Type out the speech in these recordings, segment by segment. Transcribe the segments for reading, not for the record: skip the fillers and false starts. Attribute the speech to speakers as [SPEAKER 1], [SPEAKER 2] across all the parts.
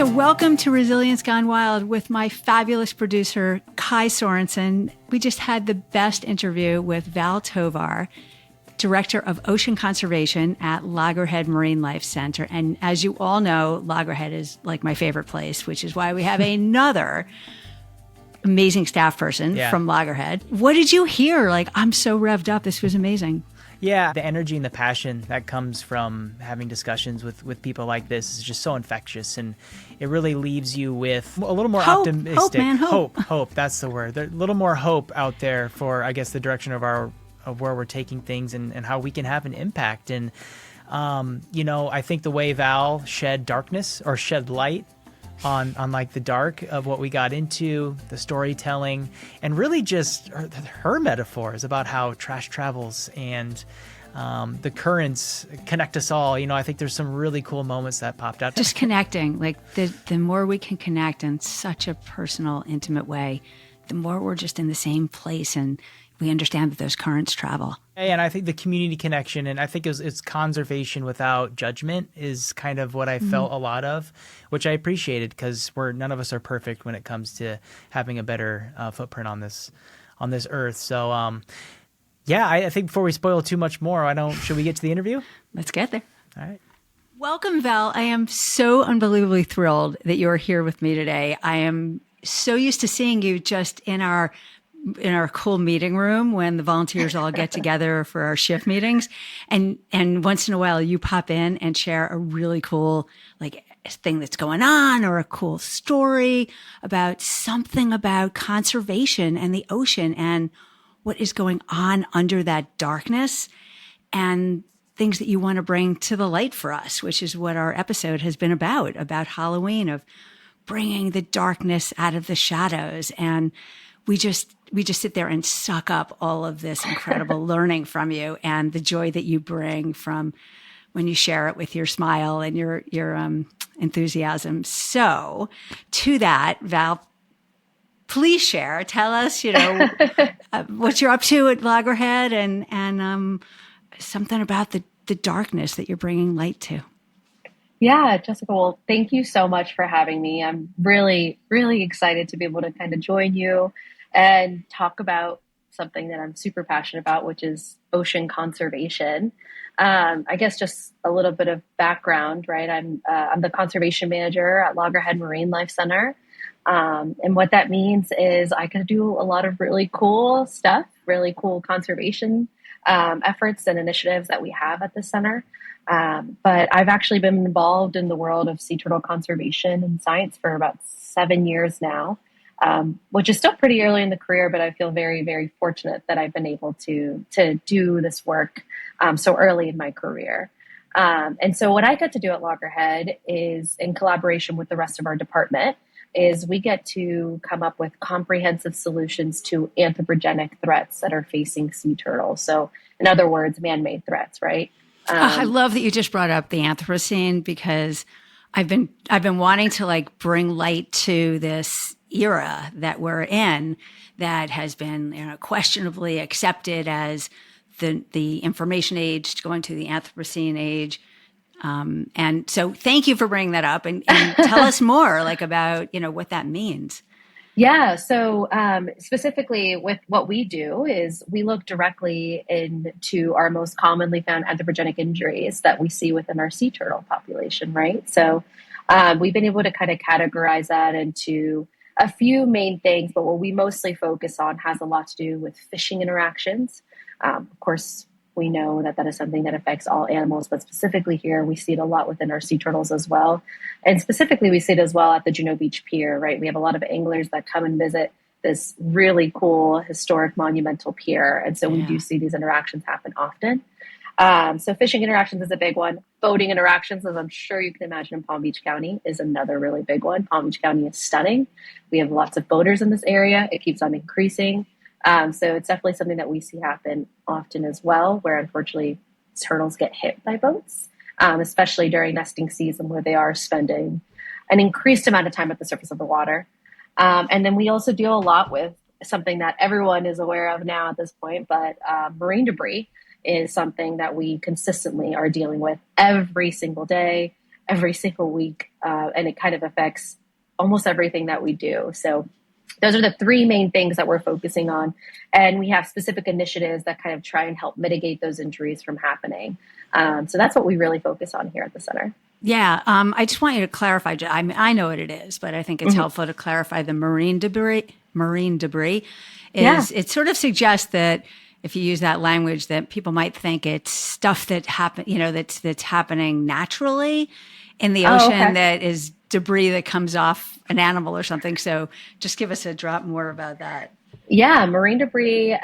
[SPEAKER 1] So welcome to Resilience Gone Wild with my fabulous producer, Kai Sorensen. We just had the best interview with Val Tovar, Director of Ocean Conservation at Loggerhead Marinelife Center. And as you all know, Loggerhead is like my favorite place, which is why we have another amazing staff person from Loggerhead. What did you hear? Like, I'm so revved up. This was amazing.
[SPEAKER 2] Yeah, the energy and the passion that comes from having discussions with people like this is just so infectious, and it really leaves you with a little more optimistic. Hope. That's the word. A little more hope out there for, I guess, the direction of where we're taking things and how we can have an impact. And I think the way Val shed light on like the dark of what we got into, the storytelling, and really just her metaphors about how trash travels and the currents connect us all. I think there's some really cool moments that popped out.
[SPEAKER 1] Just connecting, like the more we can connect in such a personal, intimate way, the more we're just in the same place and we understand that those currents travel.
[SPEAKER 2] And I think the community connection, and I think it's conservation without judgment is kind of what I felt a lot of, which I appreciated because none of us are perfect when it comes to having a better footprint on this earth. So, I think before we spoil too much more, should we get to the interview?
[SPEAKER 1] Let's get there.
[SPEAKER 2] All right.
[SPEAKER 1] Welcome, Val. I am so unbelievably thrilled that you are here with me today. I am so used to seeing you just in our cool meeting room when the volunteers all get together for our shift meetings. And once in a while you pop in and share a really cool, like, thing that's going on or a cool story about something about conservation and the ocean and what is going on under that darkness and things that you want to bring to the light for us, which is what our episode has been about Halloween, of bringing the darkness out of the shadows. And we just sit there and suck up all of this incredible learning from you and the joy that you bring from when you share it with your smile and your enthusiasm. So to that, Val, please tell us, what you're up to at Loggerhead and something about the darkness that you're bringing light to.
[SPEAKER 3] Yeah, Jessica, well, thank you so much for having me. I'm really, really excited to be able to kind of join you and talk about something that I'm super passionate about, which is ocean conservation. I guess just a little bit of background, right? I'm the conservation manager at Loggerhead Marinelife Center. And what that means is I can do a lot of really cool stuff, really cool conservation efforts and initiatives that we have at the center. But I've actually been involved in the world of sea turtle conservation and science for about 7 years now, which is still pretty early in the career, but I feel very, very fortunate that I've been able to do this work so early in my career. And so what I get to do at Loggerhead is, in collaboration with the rest of our department, is we get to come up with comprehensive solutions to anthropogenic threats that are facing sea turtles. So in other words, man-made threats, right?
[SPEAKER 1] I love that you just brought up the Anthropocene, because I've been wanting to bring light to this era that we're in that has been questionably accepted as the information age going to the Anthropocene age. And so thank you for bringing that up and tell us more about, what that means.
[SPEAKER 3] Yeah. So specifically with what we do is we look directly into our most commonly found anthropogenic injuries that we see within our sea turtle population, right? So we've been able to kind of categorize that into a few main things, but what we mostly focus on has a lot to do with fishing interactions. Of course, we know that is something that affects all animals, but specifically here, we see it a lot within our sea turtles as well. And specifically, we see it as well at the Juno Beach Pier, right? We have a lot of anglers that come and visit this really cool, historic, monumental pier. And so we do see these interactions happen often. So fishing interactions is a big one. Boating interactions, as I'm sure you can imagine in Palm Beach County, is another really big one. Palm Beach County is stunning. We have lots of boaters in this area. It keeps on increasing. So it's definitely something that we see happen often as well, where unfortunately turtles get hit by boats, especially during nesting season, where they are spending an increased amount of time at the surface of the water. And then we also deal a lot with something that everyone is aware of now at this point, but marine debris is something that we consistently are dealing with every single day, every single week. And it kind of affects almost everything that we do. So those are the three main things that we're focusing on. And we have specific initiatives that kind of try and help mitigate those injuries from happening. So that's what we really focus on here at the center.
[SPEAKER 1] Yeah, I just want you to clarify. I know what it is, but I think it's helpful to clarify the marine debris. Marine debris is it sort of suggests that if you use that language, that people might think it's stuff that that's happening naturally in the ocean that is debris that comes off an animal or something. So just give us a drop more about that.
[SPEAKER 3] Yeah, marine debris.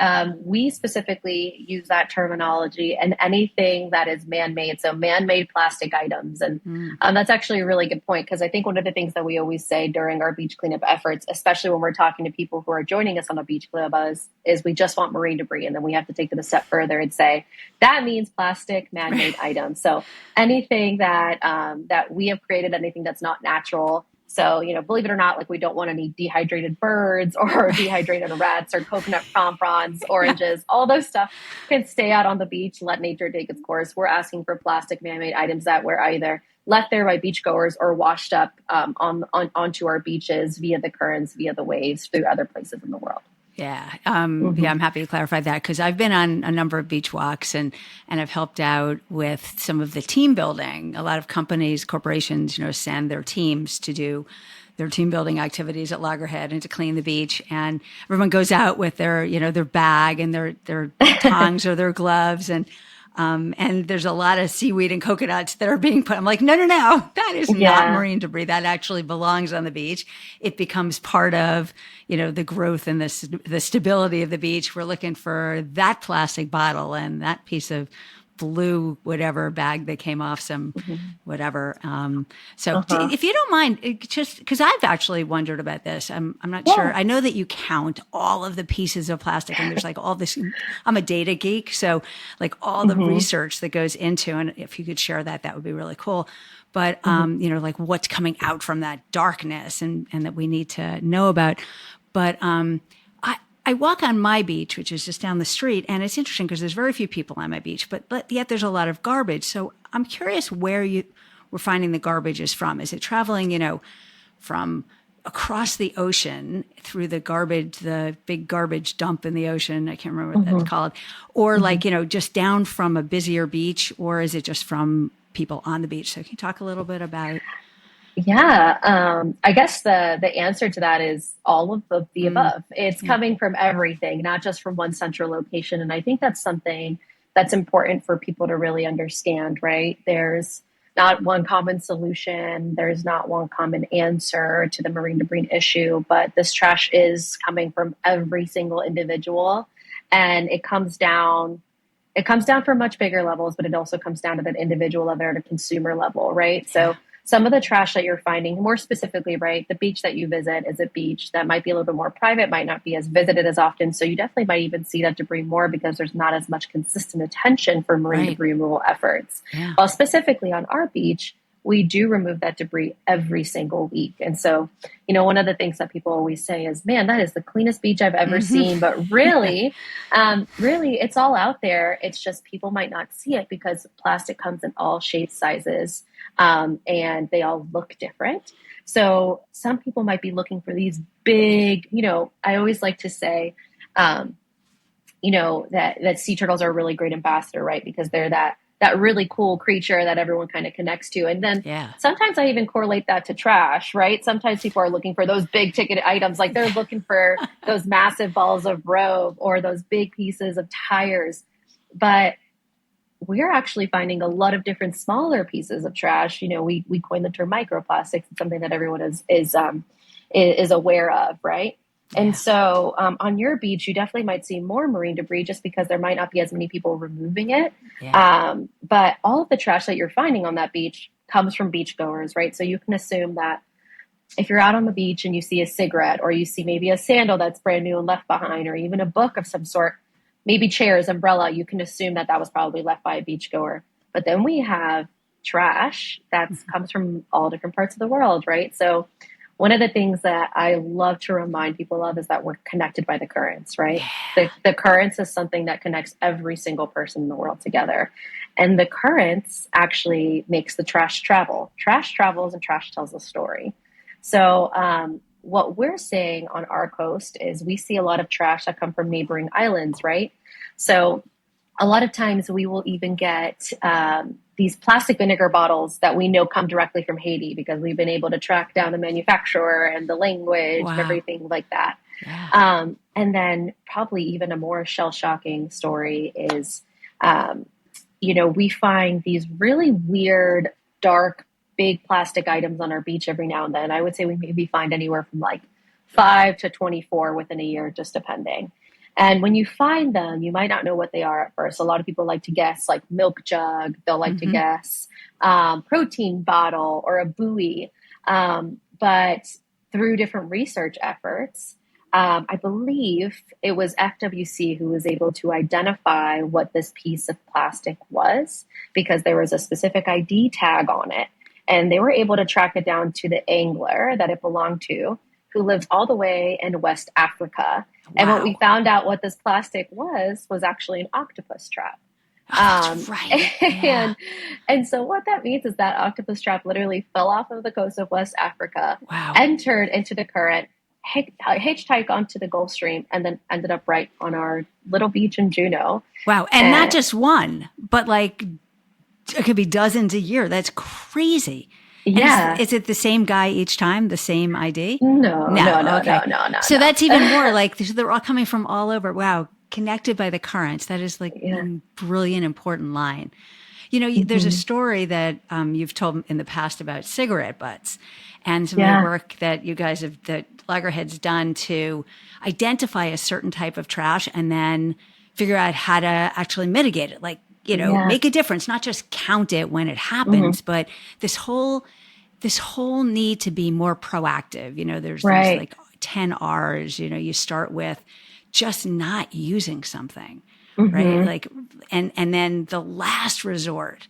[SPEAKER 3] We specifically use that terminology and anything that is man-made. So man-made plastic items. And that's actually a really good point, because I think one of the things that we always say during our beach cleanup efforts, especially when we're talking to people who are joining us on a beach cleanup, is we just want marine debris. And then we have to take it a step further and say, that means plastic man-made items. So anything that we have created, anything that's not natural. So, believe it or not, like we don't want any dehydrated birds or dehydrated rats or coconut prawns, oranges, all those stuff can stay out on the beach, let nature take its course. We're asking for plastic man-made items that were either left there by beachgoers or washed up onto our beaches via the currents, via the waves, through other places in the world.
[SPEAKER 1] Yeah. Yeah, I'm happy to clarify that, because I've been on a number of beach walks and I've helped out with some of the team building. A lot of companies, corporations, send their teams to do their team building activities at Loggerhead and to clean the beach. And everyone goes out with their, their bag and their tongs or their gloves. And there's a lot of seaweed and coconuts that are being put. I'm like, no, that is not marine debris. That actually belongs on the beach. It becomes part of, the growth and the stability of the beach. We're looking for that plastic bottle and that piece of blue whatever bag that came off some whatever. So if you don't mind, just because I've actually wondered about this, I'm not sure. I know that you count all of the pieces of plastic, and there's like all this. I'm a data geek, so like all the research that goes into, and if you could share that, that would be really cool. But like what's coming out from that darkness, and that we need to know about. But I walk on my beach, which is just down the street, and it's interesting because there's very few people on my beach, but yet there's a lot of garbage. So I'm curious where you were finding the garbage is from. Is it traveling, from across the ocean through the big garbage dump in the ocean? I can't remember what that's called. Or like, just down from a busier beach, or is it just from people on the beach? So can you talk a little bit about
[SPEAKER 3] Yeah, I guess the answer to that is all of the above. It's coming from everything, not just from one central location. And I think that's something that's important for people to really understand, right? There's not one common solution. There's not one common answer to the marine debris issue, but this trash is coming from every single individual. And it comes down for much bigger levels, but it also comes down to that individual level or the consumer level, right? So some of the trash that you're finding, more specifically, right, the beach that you visit is a beach that might be a little bit more private, might not be as visited as often. So you definitely might even see that debris more because there's not as much consistent attention for marine debris removal efforts. Yeah. While specifically on our beach, we do remove that debris every single week. And so, one of the things that people always say is, man, that is the cleanest beach I've ever seen. But really, it's all out there. It's just people might not see it because plastic comes in all shapes, sizes, and they all look different. So some people might be looking for these big, I always like to say, that sea turtles are a really great ambassador, right? Because they're that really cool creature that everyone kind of connects to. And then sometimes I even correlate that to trash, right? Sometimes people are looking for those big ticket items, like they're looking for those massive balls of rope or those big pieces of tires. But we're actually finding a lot of different smaller pieces of trash. We coined the term microplastics. It's something that everyone is aware of, right? And so on your beach, you definitely might see more marine debris just because there might not be as many people removing it. But all of the trash that you're finding on that beach comes from beachgoers, right? So you can assume that if you're out on the beach and you see a cigarette or you see maybe a sandal that's brand new and left behind, or even a book of some sort, maybe chairs, umbrella, you can assume that was probably left by a beachgoer. But then we have trash that comes from all different parts of the world, right? So one of the things that I love to remind people of is that we're connected by the currents, right? The currents is something that connects every single person in the world together. And the currents actually makes the trash travel. Trash travels and trash tells a story. So what we're seeing on our coast is we see a lot of trash that come from neighboring islands, right? So a lot of times we will even get these plastic vinegar bottles that we know come directly from Haiti because we've been able to track down the manufacturer and the language and everything like that. Yeah. And then probably even a more shell-shocking story is, we find these really weird, dark, big plastic items on our beach every now and then. I would say we maybe find anywhere from like 5 to 24 within a year, just depending. And when you find them, you might not know what they are at first. A lot of people like to guess like milk jug. They'll like to guess protein bottle or a buoy. But through different research efforts, I believe it was FWC who was able to identify what this piece of plastic was because there was a specific ID tag on it. And they were able to track it down to the angler that it belonged to, who lived all the way in West Africa. Wow. And what we found out what this plastic was actually an octopus trap.
[SPEAKER 1] That's right. Yeah.
[SPEAKER 3] And so what that means is that octopus trap literally fell off of the coast of West Africa, entered into the current, hitchhiked onto the Gulf Stream, and then ended up right on our little beach in Juneau.
[SPEAKER 1] Wow. And not just one, but like it could be dozens a year. That's crazy.
[SPEAKER 3] Yeah.
[SPEAKER 1] Is it the same guy each time? The same ID?
[SPEAKER 3] No.
[SPEAKER 1] So that's even more like they're all coming from all over. Wow. Connected by the currents. That is like a brilliant, important line. There's a story that you've told in the past about cigarette butts and some of the work that you guys that Loggerhead's done to identify a certain type of trash and then figure out how to actually mitigate it. Like, make a difference, not just count it when it happens, but this whole need to be more proactive. There's like 10 R's, you start with just not using something, right? Like, and then the last resort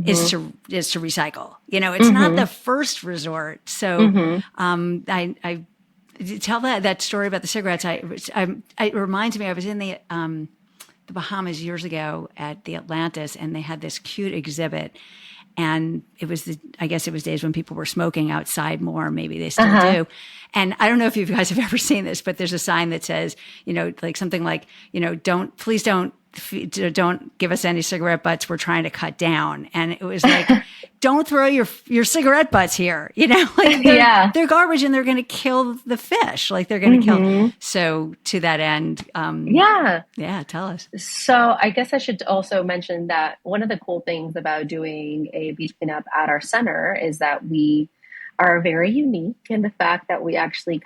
[SPEAKER 1] is to recycle. It's not the first resort. So, I tell that story about the cigarettes. It reminds me, I was in the Bahamas years ago at the Atlantis, and they had this cute exhibit. And it was I guess it was days when people were smoking outside more. Maybe they still do. And I don't know if you guys have ever seen this, but there's a sign that says, like something like, please don't give us any cigarette butts. We're trying to cut down. And it was like, don't throw your cigarette butts here. Like they're garbage and they're going to kill the fish. Like they're going to kill. So to that end, tell us.
[SPEAKER 3] So I guess I should also mention that one of the cool things about doing a beach cleanup at our center is that we are very unique in the fact that we actually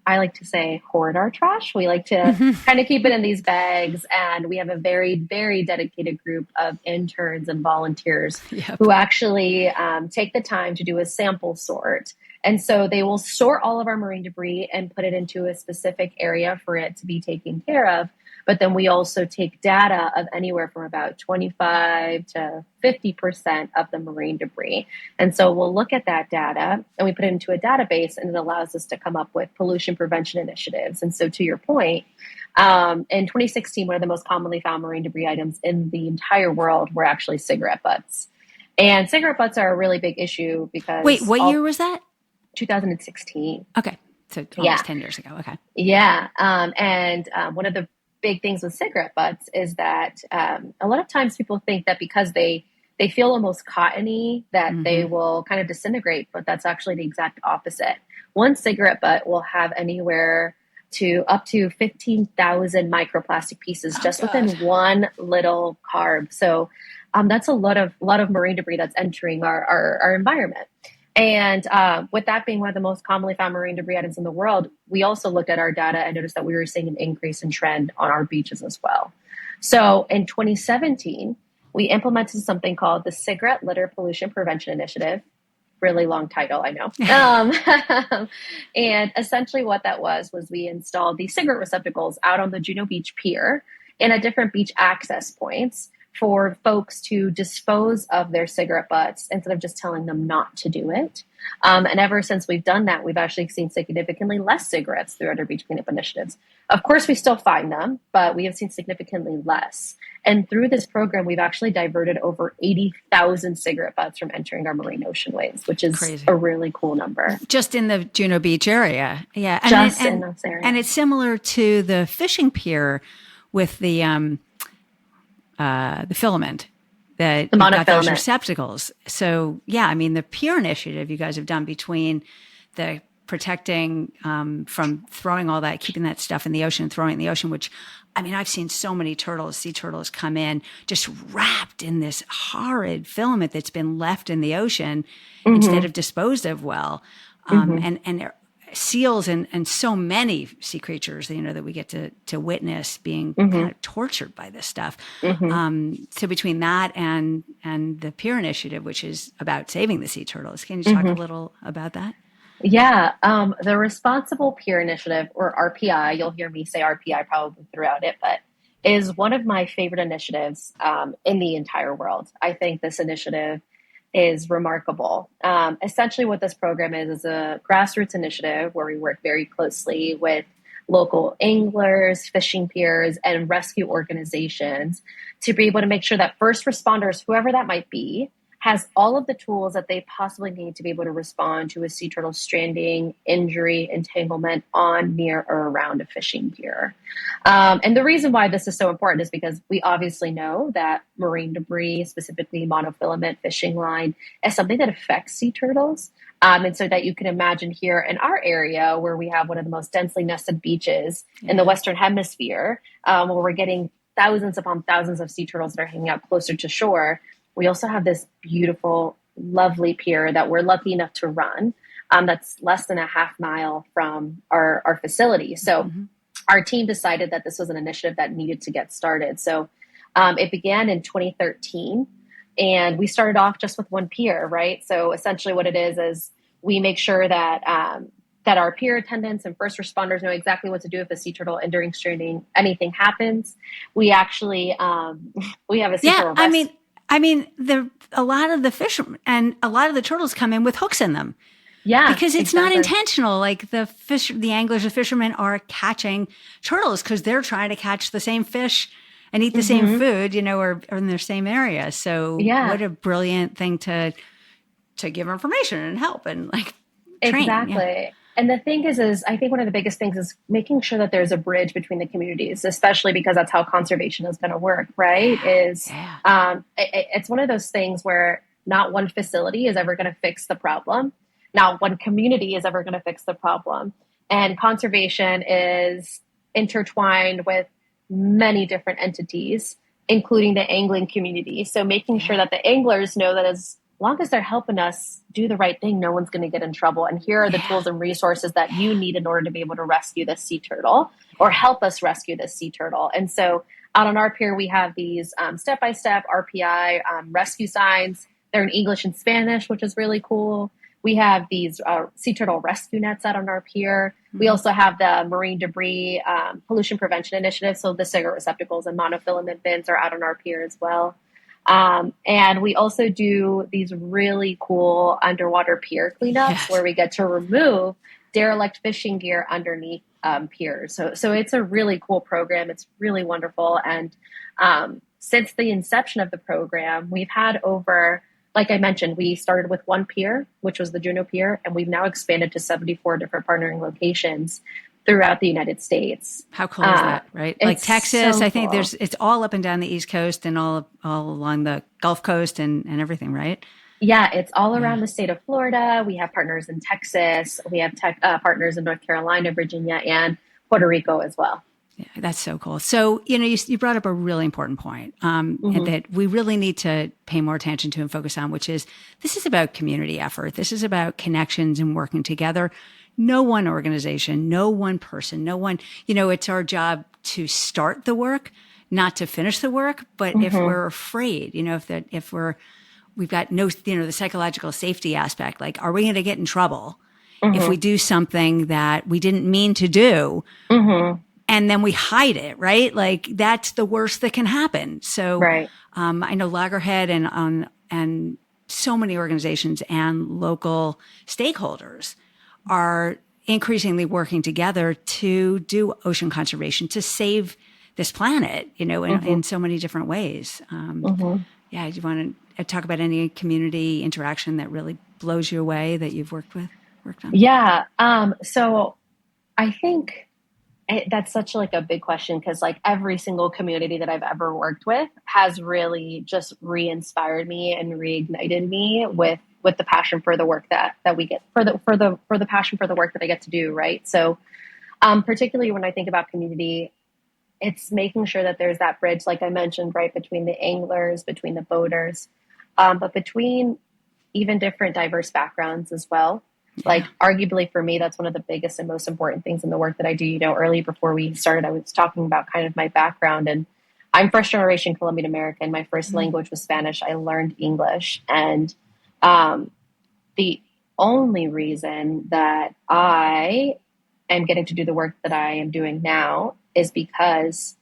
[SPEAKER 3] I like to say, hoard our trash. We like to kind of keep it in these bags. And we have a very, very dedicated group of interns and volunteers who actually take the time to do a sample sort. And so they will sort all of our marine debris and put it into a specific area for it to be taken care of. But then we also take data of anywhere from about 25 to 50% of the marine debris. And so we'll look at that data and we put it into a database, and it allows us to come up with pollution prevention initiatives. And so to your point, in 2016, one of the most commonly found marine debris items in the entire world were actually cigarette butts. And cigarette butts are a really big issue because...
[SPEAKER 1] Wait, what year was that?
[SPEAKER 3] 2016.
[SPEAKER 1] Okay. So almost 10 years ago. Okay.
[SPEAKER 3] Yeah. And one of the big things with cigarette butts is that a lot of times people think that because they feel almost cottony that they will kind of disintegrate, but that's actually the exact opposite. One cigarette butt will have anywhere to up to 15,000 microplastic pieces just within one little carb. So that's a lot of marine debris that's entering our environment. And with that being one of the most commonly found marine debris items in the world, we also looked at our data and noticed that we were seeing an increase in trend on our beaches as well. So in 2017, we implemented something called the Cigarette Litter Pollution Prevention Initiative. Really long title, I know. And essentially what that was we installed these cigarette receptacles out on the Juneau Beach Pier and at different beach access points for folks to dispose of their cigarette butts instead of just telling them not to do it. And ever since we've done that, we've actually seen significantly less cigarettes through our beach cleanup initiatives. Of course, we still find them, but we have seen significantly less. And through this program, we've actually diverted over 80,000 cigarette butts from entering our marine oceanways, which is crazy. A really cool number.
[SPEAKER 1] Just in the Juneau Beach area. Yeah.
[SPEAKER 3] In this area.
[SPEAKER 1] And it's similar to the fishing pier with the filament that
[SPEAKER 3] the
[SPEAKER 1] got those
[SPEAKER 3] monofilament
[SPEAKER 1] receptacles. So yeah, I mean the pier initiative you guys have done between the protecting from throwing all that, keeping that stuff in the ocean, throwing it in the ocean, which I mean, I've seen so many sea turtles come in just wrapped in this horrid filament that's been left in the ocean instead of disposed of well. And seals and so many sea creatures, that we get to witness being kind of tortured by this stuff. So between that and the Pier Initiative, which is about saving the sea turtles, can you talk a little about that?
[SPEAKER 3] Yeah, the Responsible Pier Initiative, or RPI, you'll hear me say RPI probably throughout it, but is one of my favorite initiatives in the entire world. I think this initiative is remarkable. Essentially what this program is a grassroots initiative where we work very closely with local anglers, fishing piers, and rescue organizations to be able to make sure that first responders, whoever that might be, has all of the tools that they possibly need to be able to respond to a sea turtle stranding, injury, entanglement on, near, or around a fishing pier. And the reason why this is so important is because we obviously know that marine debris, specifically monofilament fishing line, is something that affects sea turtles. And so that you can imagine here in our area where we have one of the most densely nested beaches in the Western Hemisphere, where we're getting thousands upon thousands of sea turtles that are hanging out closer to shore. We also have this beautiful, lovely pier that we're lucky enough to run that's less than a half mile from our facility. So our team decided that this was an initiative that needed to get started. So it began in 2013, and we started off just with one pier, right? So essentially what it is we make sure that that our pier attendants and first responders know exactly what to do if a sea turtle enduring stranding, anything happens. We actually, we have a sea turtle rescue.
[SPEAKER 1] I mean, a lot of the fishermen and a lot of the turtles come in with hooks in them.
[SPEAKER 3] Yeah,
[SPEAKER 1] because it's not intentional. Like the anglers, the fishermen are catching turtles because they're trying to catch the same fish and eat the same food, or in their same area. So what a brilliant thing to give information and help and train.
[SPEAKER 3] Exactly. Yeah. And the thing is I think one of the biggest things is making sure that there's a bridge between the communities, especially because that's how conservation is going to work, right? It's one of those things where not one facility is ever going to fix the problem. Not one community is ever going to fix the problem. And conservation is intertwined with many different entities, including the angling community. So making sure that the anglers know that as long as they're helping us do the right thing, no one's going to get in trouble. And here are the tools and resources that you need in order to be able to rescue this sea turtle or help us rescue this sea turtle. And so out on our pier, we have these step-by-step RPI rescue signs. They're in English and Spanish, which is really cool. We have these sea turtle rescue nets out on our pier. We also have the marine debris pollution prevention initiative. So the cigarette receptacles and monofilament bins are out on our pier as well. And we also do these really cool underwater pier cleanups where we get to remove derelict fishing gear underneath piers. So it's a really cool program. It's really wonderful. And since the inception of the program, we've had over, like I mentioned, we started with one pier, which was the Juneau Pier, and we've now expanded to 74 different partnering locations throughout the United States.
[SPEAKER 1] How cool is that, right? Like Texas, so I think it's all up and down the East Coast and all along the Gulf Coast and everything, right?
[SPEAKER 3] Yeah, it's all around the state of Florida. We have partners in Texas. We have partners in North Carolina, Virginia, and Puerto Rico as well.
[SPEAKER 1] Yeah, that's so cool. So, you brought up a really important point and that we really need to pay more attention to and focus on, which is this is about community effort. This is about connections and working together. No one organization, no one person, no one, it's our job to start the work, not to finish the work. But if we're afraid, if we've got no, the psychological safety aspect, like, are we going to get in trouble if we do something that we didn't mean to do? and then we hide it, right? Like that's the worst that can happen. So,
[SPEAKER 3] Right.
[SPEAKER 1] I know Loggerhead and so many organizations and local stakeholders are increasingly working together to do ocean conservation, to save this planet, in so many different ways. Yeah, do you want to talk about any community interaction that really blows you away that you've worked on?
[SPEAKER 3] Yeah. So I think that's such like a big question, because like every single community that I've ever worked with has really just re-inspired me and reignited me with the passion for the work that we get, for the passion for the work that I get to do. Right. So, particularly when I think about community, it's making sure that there's that bridge, like I mentioned, right, between the anglers, between the boaters, but between even different diverse backgrounds as well. Yeah. Like arguably for me, that's one of the biggest and most important things in the work that I do. Early before we started, I was talking about kind of my background, and I'm first generation Colombian American. My first language was Spanish. I learned English. And the only reason that I am getting to do the work that I am doing now is because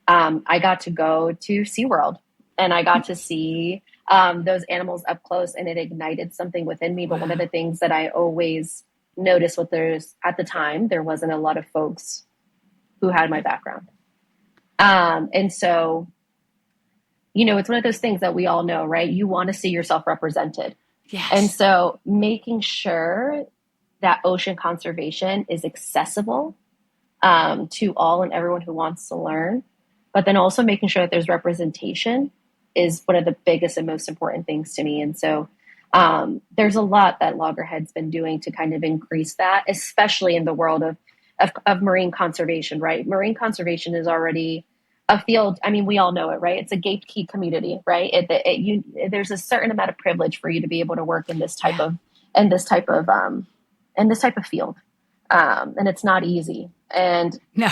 [SPEAKER 3] I got to go to SeaWorld and I got to see those animals up close, and it ignited something within me. But one of the things that I always noticed at the time, there wasn't a lot of folks who had my background. And so, it's one of those things that we all know, right? You want to see yourself represented.
[SPEAKER 1] Yes.
[SPEAKER 3] And so making sure that ocean conservation is accessible to all and everyone who wants to learn, but then also making sure that there's representation is one of the biggest and most important things to me. And so there's a lot that Loggerhead's been doing to kind of increase that, especially in the world of marine conservation, right? Marine conservation is already a field. I mean, we all know it, right? It's a gatekeep community, right? There's a certain amount of privilege for you to be able to work in this type of field. And it's not easy. And
[SPEAKER 1] no,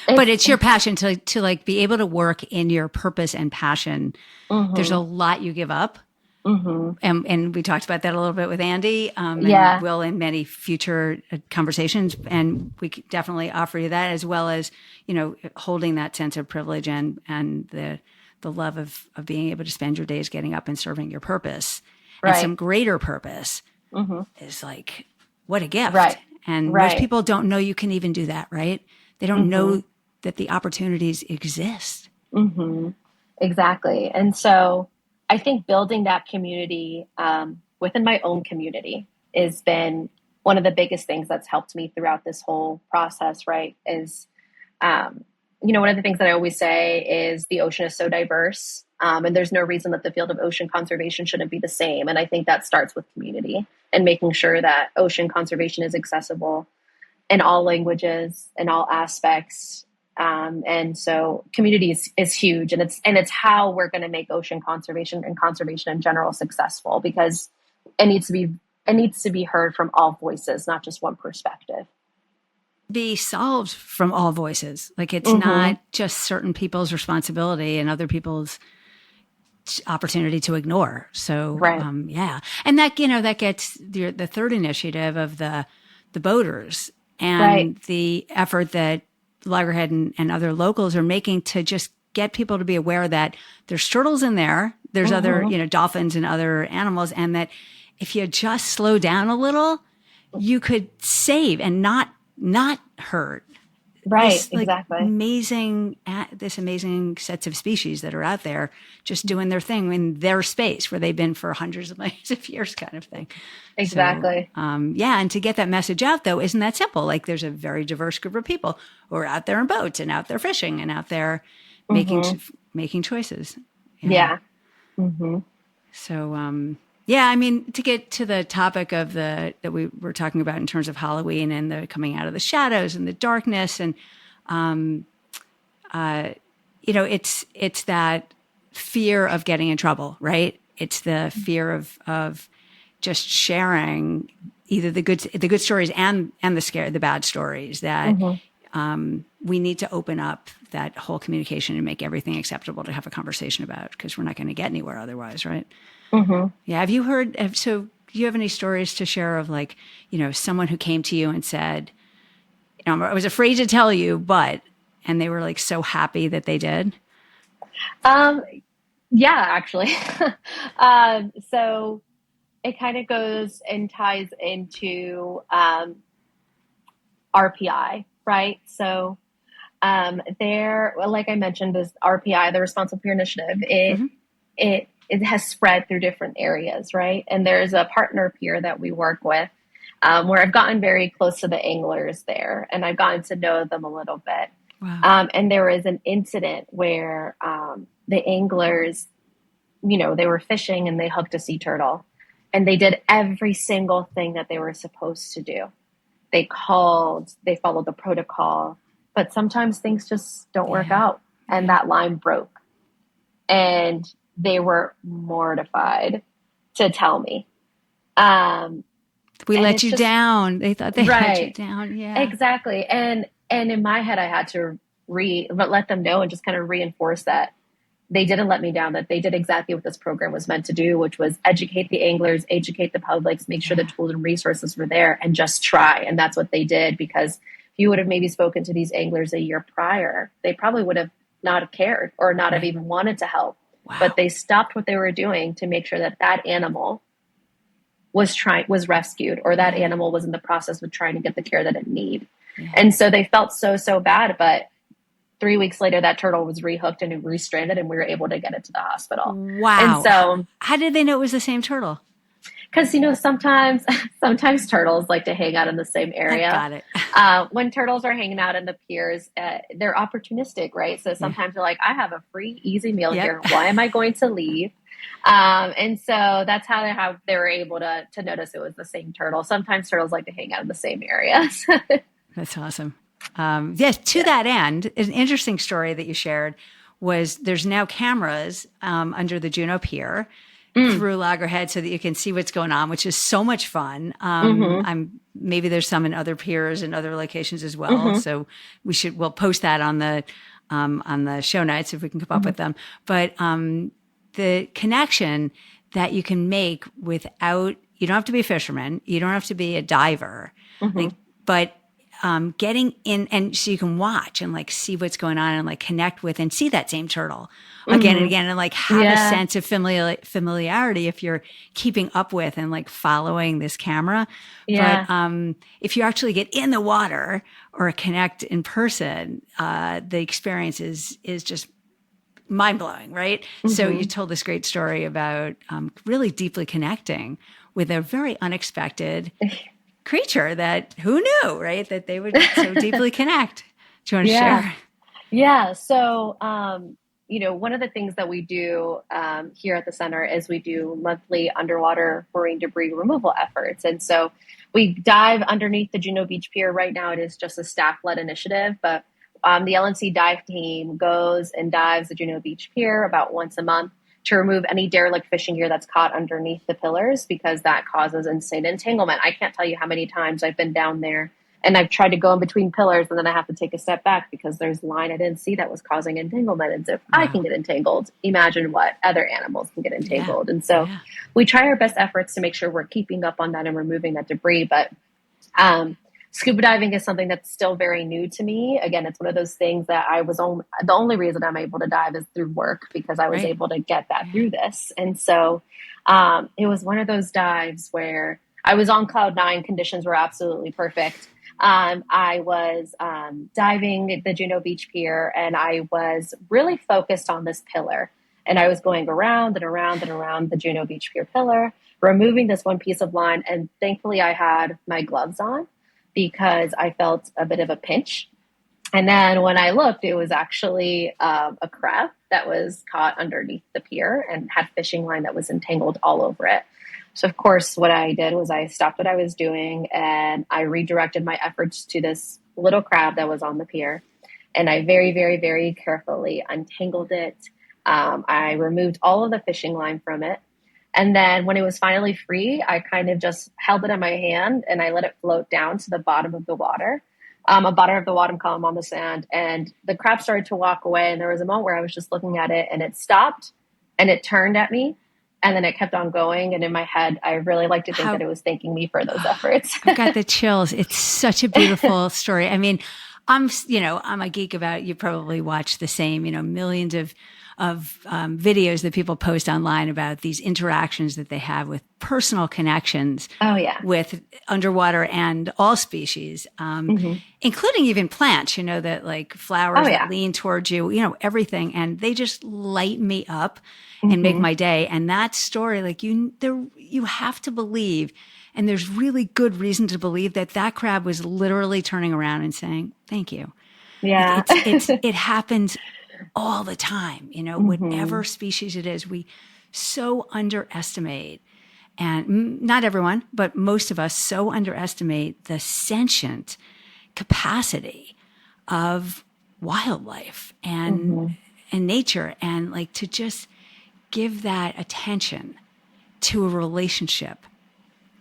[SPEAKER 1] but it's your passion to like be able to work in your purpose and passion. Mm-hmm. There's a lot you give up. Mm-hmm. And we talked about that a little bit with Andy, and will in many future conversations. And we could definitely offer you that, as well as, holding that sense of privilege and the love of being able to spend your days getting up and serving your purpose. Right. And some greater purpose is like, what a gift.
[SPEAKER 3] Right.
[SPEAKER 1] And most people don't know you can even do that, right? They don't know that the opportunities exist.
[SPEAKER 3] Mm-hmm. Exactly. And so I think building that community within my own community has been one of the biggest things that's helped me throughout this whole process, right? Is, one of the things that I always say is the ocean is so diverse, and there's no reason that the field of ocean conservation shouldn't be the same. And I think that starts with community and making sure that ocean conservation is accessible in all languages, in all aspects. And so community is huge, and it's how we're going to make ocean conservation and conservation in general successful, because it needs to be heard from all voices, not just one perspective.
[SPEAKER 1] Be solved from all voices. Like it's not just certain people's responsibility and other people's opportunity to ignore. So, and that, that gets the third initiative of the boaters and the effort that Loggerhead and other locals are making to just get people to be aware that there's turtles in there, there's other, dolphins and other animals, and that if you just slow down a little, you could save and not hurt.
[SPEAKER 3] Right,
[SPEAKER 1] this,
[SPEAKER 3] exactly.
[SPEAKER 1] This amazing sets of species that are out there just doing their thing in their space where they've been for hundreds of millions of years, kind of thing.
[SPEAKER 3] Exactly.
[SPEAKER 1] So, and to get that message out, though, isn't that simple? Like there's a very diverse group of people who are out there in boats and out there fishing and out there making choices.
[SPEAKER 3] Yeah. Mm-hmm.
[SPEAKER 1] So, I mean, to get to the topic of that we were talking about in terms of Halloween and the coming out of the shadows and the darkness, and it's that fear of getting in trouble, right? It's the fear of just sharing either the good stories and the bad stories that we need to open up that whole communication and make everything acceptable to have a conversation about, because we're not going to get anywhere otherwise, right? Mm-hmm. Yeah. Have you heard? So, do you have any stories to share of someone who came to you and said, I was afraid to tell you, but and they were like so happy that they did?
[SPEAKER 3] Yeah, actually. So it kind of goes and ties into RPI, right? So there, well, like I mentioned, this RPI, the Responsible Pier Initiative, it has spread through different areas, right? And there's a partner pier that we work with where I've gotten very close to the anglers there, and I've gotten to know them a little bit.
[SPEAKER 1] Wow.
[SPEAKER 3] And there was an incident where the anglers, they were fishing and they hooked a sea turtle, and they did every single thing that they were supposed to do. They called, they followed the protocol, but sometimes things just don't work out, and that line broke. And they were mortified to tell me.
[SPEAKER 1] We let you down. They thought they let you down. Yeah,
[SPEAKER 3] exactly. And in my head, I had to let them know and just kind of reinforce that they didn't let me down, that they did exactly what this program was meant to do, which was educate the anglers, educate the public, make sure the tools and resources were there, and just try. And that's what they did, because if you would have maybe spoken to these anglers a year prior, they probably would have not have cared or not have even wanted to help. Wow. But they stopped what they were doing to make sure that that animal was rescued, or that animal was in the process of trying to get the care that it needed. Yeah. And so they felt so bad, but 3 weeks later, that turtle was rehooked and restranded, and we were able to get it to the hospital.
[SPEAKER 1] Wow.
[SPEAKER 3] And so
[SPEAKER 1] how did they know it was the same turtle?
[SPEAKER 3] Because, sometimes turtles like to hang out in the same area.
[SPEAKER 1] I got it.
[SPEAKER 3] When turtles are hanging out in the piers, they're opportunistic, right? So sometimes they're like, I have a free, easy meal here. Why am I going to leave? And so that's how they were able to notice it was the same turtle. Sometimes turtles like to hang out in the same areas.
[SPEAKER 1] That's awesome. Yes, to that end, an interesting story that you shared was there's now cameras under the Juneau Pier through Loggerhead so that you can see what's going on, which is so much fun. Maybe there's some in other piers and other locations as well. So we'll post that on the show notes if we can come up with them. But the connection that you can make without, you don't have to be a fisherman, you don't have to be a diver, but getting in, and so you can watch and like see what's going on and like connect with and see that same turtle again and again, and like have a sense of familiarity if you're keeping up with and like following this camera. But if you actually get in the water or connect in person, the experience is just mind blowing, right? So you told this great story about really deeply connecting with a very unexpected creature that who knew, right? That they would so deeply connect. Do you want to share?
[SPEAKER 3] Yeah. So, one of the things that we do here at the center is we do monthly underwater marine debris removal efforts. And so we dive underneath the Juneau Beach Pier. Right now it is just a staff-led initiative, but the LNC dive team goes and dives the Juneau Beach Pier about once a month to remove any derelict fishing gear that's caught underneath the pillars, because that causes insane entanglement. I can't tell you how many times I've been down there and I've tried to go in between pillars, and then I have to take a step back because there's line I didn't see that was causing entanglement. And so if I can get entangled, imagine what other animals can get entangled. And so we try our best efforts to make sure we're keeping up on that and removing that debris. But scuba diving is something that's still very new to me. Again, it's one of those things that the only reason I'm able to dive is through work, because I was able to get that through this. And so it was one of those dives where I was on cloud nine. Conditions were absolutely perfect. I was diving at the Juneau Beach Pier, and I was really focused on this pillar. And I was going around and around and around the Juneau Beach Pier pillar, removing this one piece of line. And thankfully I had my gloves on, because I felt a bit of a pinch. And then when I looked, it was actually a crab that was caught underneath the pier and had fishing line that was entangled all over it. So of course, what I did was I stopped what I was doing and I redirected my efforts to this little crab that was on the pier. And I very, very, very carefully untangled it. I removed all of the fishing line from it. And then when it was finally free, I kind of just held it in my hand and I let it float down to the bottom of the water, a bottom of the bottom column on the sand. And the crab started to walk away. And there was a moment where I was just looking at it and it stopped and it turned at me. And then it kept on going. And in my head, I really like to think that it was thanking me for those efforts.
[SPEAKER 1] I've got the chills. It's such a beautiful story. I mean, I'm a geek about, you probably watch the same, millions of videos that people post online about these interactions that they have with personal connections.
[SPEAKER 3] Oh yeah.
[SPEAKER 1] With underwater and all species, including even plants, that like flowers that lean towards you, everything. And they just light me up and make my day. And that story, like you have to believe, and there's really good reason to believe that crab was literally turning around and saying, thank you.
[SPEAKER 3] Yeah.
[SPEAKER 1] Like it happens all the time, whatever species it is, we so underestimate, and not everyone, but most of us so underestimate the sentient capacity of wildlife and nature, and like to just give that attention to a relationship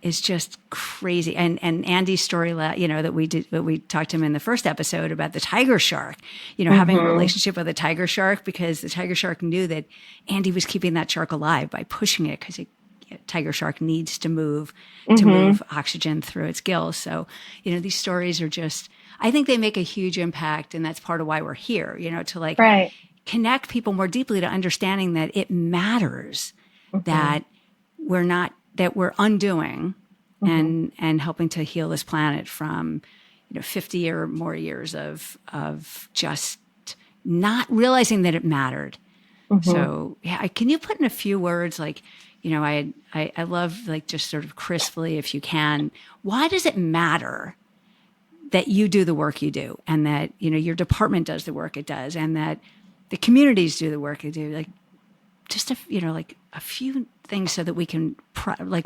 [SPEAKER 1] is just crazy. And Andy's story, that we talked to him in the first episode about the tiger shark, having a relationship with a tiger shark, because the tiger shark knew that Andy was keeping that shark alive by pushing it, because tiger shark needs to move oxygen through its gills. So, these stories are just, I think they make a huge impact. And that's part of why we're here, to like connect people more deeply to understanding that it matters that we're undoing and helping to heal this planet from, 50 or more years of just not realizing that it mattered. So yeah, can you put in a few words, like, I love, like, just sort of crisply, if you can, why does it matter that you do the work you do, and that, your department does the work it does, and that the communities do the work they do? Like, just like a few things so that we can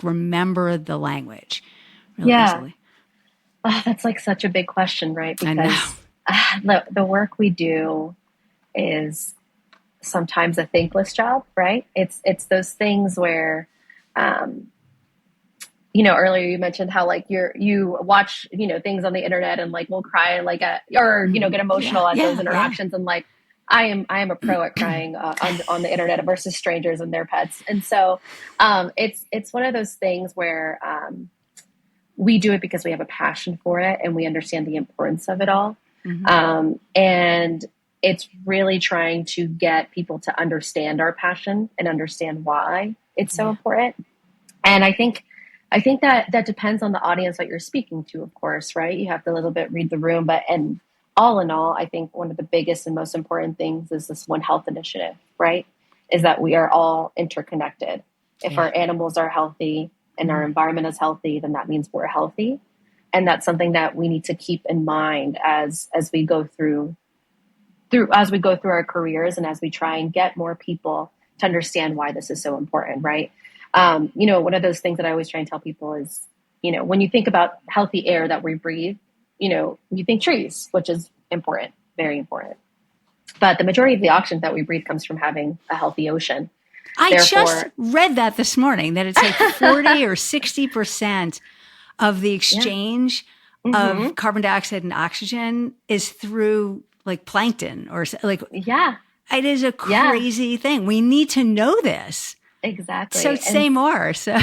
[SPEAKER 1] remember the language really easily.
[SPEAKER 3] Oh, that's like such a big question, right? Because the work we do is sometimes a thankless job, right? It's those things where, earlier you mentioned how like you watch, things on the internet and like will cry like get emotional at those interactions. And like, I am a pro at crying on the internet versus strangers and their pets. And so it's one of those things where we do it because we have a passion for it and we understand the importance of it all. And it's really trying to get people to understand our passion and understand why it's so important. And I think that depends on the audience that you're speaking to, of course, right? You have to a little bit read the room, and all in all, I think one of the biggest and most important things is this One Health initiative, right? Is that we are all interconnected. If our animals are healthy and our environment is healthy, then that means we're healthy. And that's something that we need to keep in mind as we go through our careers, and as we try and get more people to understand why this is so important, right? One of those things that I always try and tell people is, when you think about healthy air that we breathe, you think trees, which is important, very important. But the majority of the oxygen that we breathe comes from having a healthy ocean.
[SPEAKER 1] I just read that this morning, that it's like 40 or 60% of the exchange of carbon dioxide and oxygen is through like plankton or like, it is a crazy thing. We need to know this.
[SPEAKER 3] Exactly.
[SPEAKER 1] So say more. So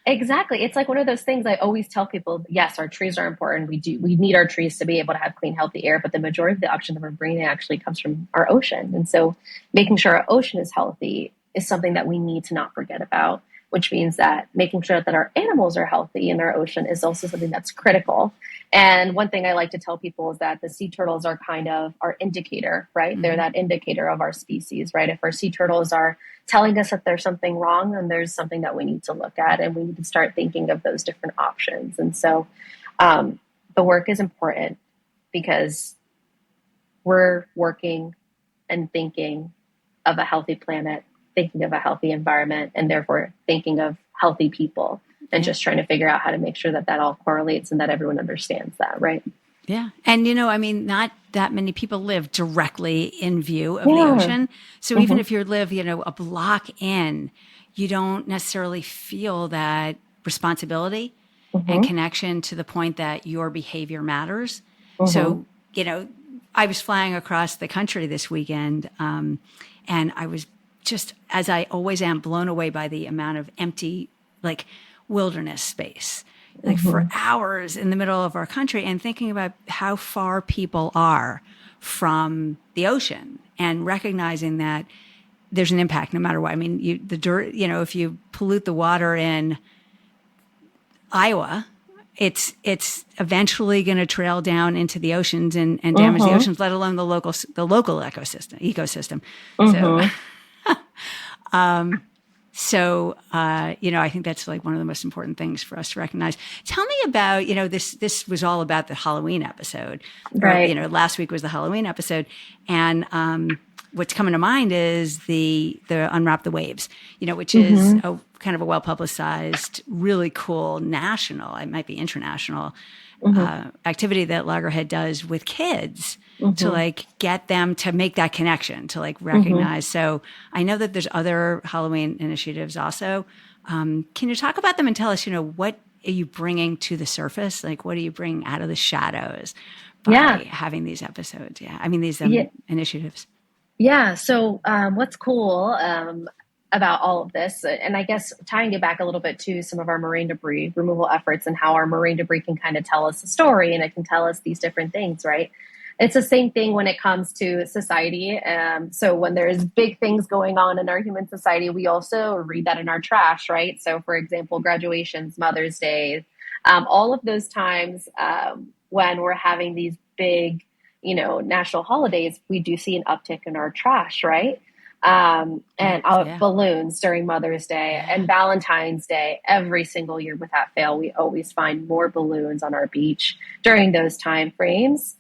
[SPEAKER 3] exactly. It's like one of those things I always tell people, yes, our trees are important. We need our trees to be able to have clean, healthy air, but the majority of the oxygen that we're breathing actually comes from our ocean. And so making sure our ocean is healthy is something that we need to not forget about, which means that making sure that our animals are healthy in our ocean is also something that's critical. And one thing I like to tell people is that the sea turtles are kind of our indicator, right? They're that indicator of our species, right? If our sea turtles are telling us that there's something wrong, then there's something that we need to look at, and we need to start thinking of those different options. And so the work is important because we're working and thinking of a healthy planet, thinking of a healthy environment, and therefore thinking of healthy people, and just trying to figure out how to make sure that that all correlates and that everyone understands that, right?
[SPEAKER 1] Yeah. And, not that many people live directly in view of the ocean. So even if you live, a block in, you don't necessarily feel that responsibility and connection to the point that your behavior matters. So, I was flying across the country this weekend, and I was just, as I always am, blown away by the amount of empty, like, wilderness space. like for hours in the middle of our country, and thinking about how far people are from the ocean and recognizing that there's an impact no matter what. I mean, the dirt, if you pollute the water in Iowa, it's eventually going to trail down into the oceans and damage the oceans, let alone the local ecosystem. So, I think that's like one of the most important things for us to recognize. Tell me about, this was all about the Halloween episode,
[SPEAKER 3] right?
[SPEAKER 1] Or, last week was the Halloween episode, and what's coming to mind is the Unwrap the Waves, which is a kind of a well-publicized, really cool national, it might be international, activity that Loggerhead does with kids to like get them to make that connection, to like recognize. So I know that there's other Halloween initiatives also. Can you talk about them and tell us, what are you bringing to the surface? Like, what are you bringing out of the shadows by having these episodes? These initiatives.
[SPEAKER 3] Yeah. So what's cool about all of this, and I guess tying it back a little bit to some of our marine debris removal efforts and how our marine debris can kind of tell us a story and it can tell us these different things, right? It's the same thing when it comes to society. So when there's big things going on in our human society, we also read that in our trash, right? So for example, graduations, Mother's Day, all of those times when we're having these big, national holidays, we do see an uptick in our trash, right? Balloons during Mother's Day and Valentine's Day, every single year without fail, we always find more balloons on our beach during those time frames.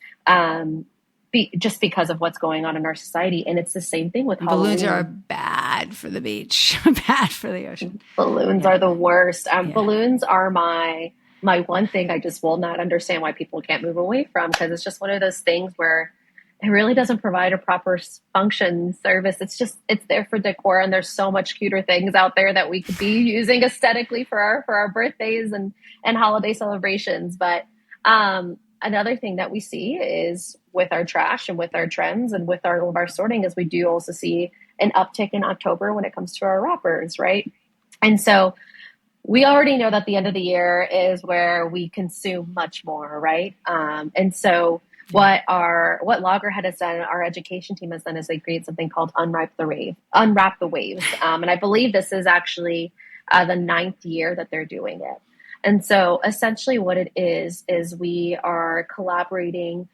[SPEAKER 3] Just because of what's going on in our society. And it's the same thing with Halloween.
[SPEAKER 1] Balloons are bad for the beach, bad for the ocean.
[SPEAKER 3] Balloons are the worst. Balloons are my one thing I just will not understand why people can't move away from, because it's just one of those things where it really doesn't provide a proper function service. It's there for decor, and there's so much cuter things out there that we could be using aesthetically for our birthdays and holiday celebrations. But another thing that we see is with our trash and with our trends and with all of our sorting is we do also see an uptick in October when it comes to our wrappers, right? And so we already know that the end of the year is where we consume much more, right? And so what Loggerhead has done, our education team has done, is they create something called Unwrap the Waves. And I believe this is actually the 9th year that they're doing it. And so essentially what it is we are collaborating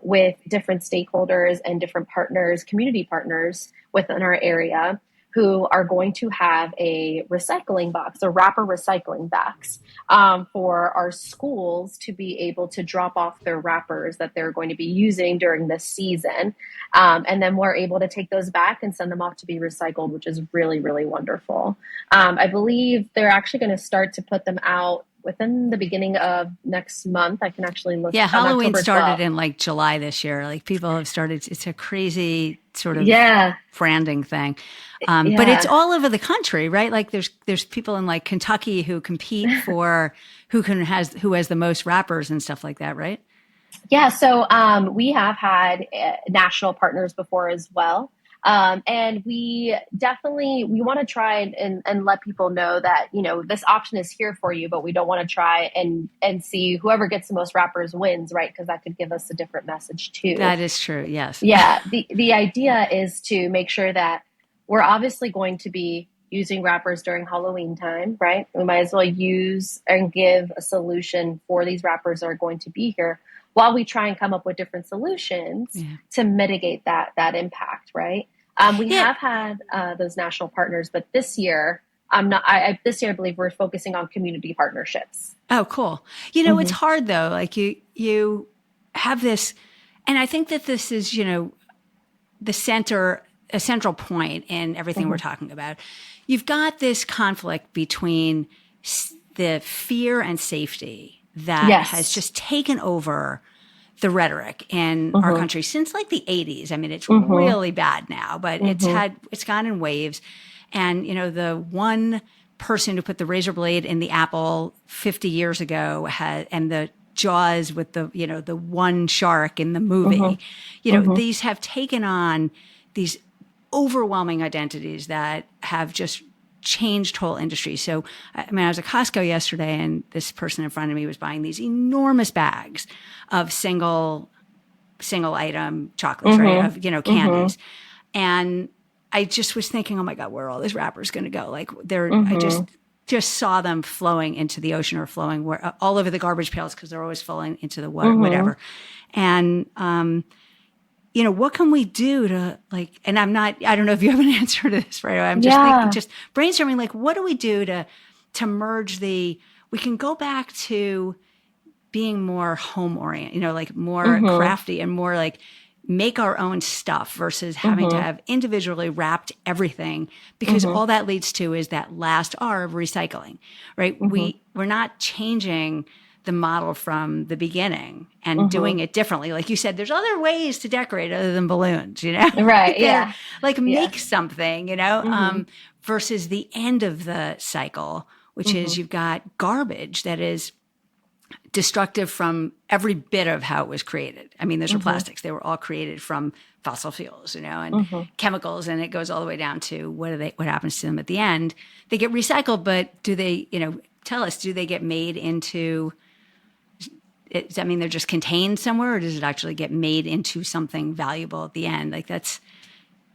[SPEAKER 3] with different stakeholders and different partners, community partners within our area, who are going to have a recycling box, a wrapper recycling box, for our schools to be able to drop off their wrappers that they're going to be using during this season. And then we're able to take those back and send them off to be recycled, which is really, really wonderful. I believe they're actually going to start to put them out within the beginning of next month. I can actually look.
[SPEAKER 1] Yeah, Halloween started in like July this year. Like people have started. It's a crazy sort of branding thing. But it's all over the country, right? Like there's people in like Kentucky who compete for who has the most wrappers and stuff like that, right?
[SPEAKER 3] Yeah. So we have had national partners before as well. And we want to try and let people know that, this option is here for you, but we don't want to try and see whoever gets the most wrappers wins, right? Because that could give us a different message too.
[SPEAKER 1] That is true. Yes.
[SPEAKER 3] Yeah. The idea is to make sure that we're obviously going to be using wrappers during Halloween time, right? We might as well use and give a solution for these wrappers that are going to be here, while we try and come up with different solutions to mitigate that impact, right? We have had those national partners, but this year, I believe we're focusing on community partnerships.
[SPEAKER 1] Oh, cool. It's hard though. Like you have this, and I think that this is, a central point in everything we're talking about. You've got this conflict between the fear and safety that has just taken over the rhetoric in our country since like the 80s. I mean, it's really bad now, but it's gone in waves. And, the one person who put the razor blade in the apple 50 years ago and the Jaws with the one shark in the movie, these have taken on these overwhelming identities that have just changed whole industries. So, I mean, I was at Costco yesterday, and this person in front of me was buying these enormous bags of single item chocolates, right? Of, candies. And I just was thinking, oh my God, where are all these wrappers going to go? Like I just saw them flowing into the ocean, or flowing all over the garbage pails, because they're always falling into the whatever. And, what can we do to and I don't know if you have an answer to this, right? I'm just thinking, just brainstorming, what do we do to merge we can go back to being more home oriented, more crafty, and more make our own stuff versus having to have individually wrapped everything, because all that leads to is that last R of recycling, right? We're not changing the model from the beginning and doing it differently. Like you said, there's other ways to decorate other than balloons,
[SPEAKER 3] Right. Yeah.
[SPEAKER 1] Make something, versus the end of the cycle, which is you've got garbage that is destructive from every bit of how it was created. I mean, those are plastics. They were all created from fossil fuels, and chemicals, and it goes all the way down to what happens to them at the end. They get recycled, but do they, tell us, do they get made into, does that mean they're just contained somewhere, or does it actually get made into something valuable at the end? That's,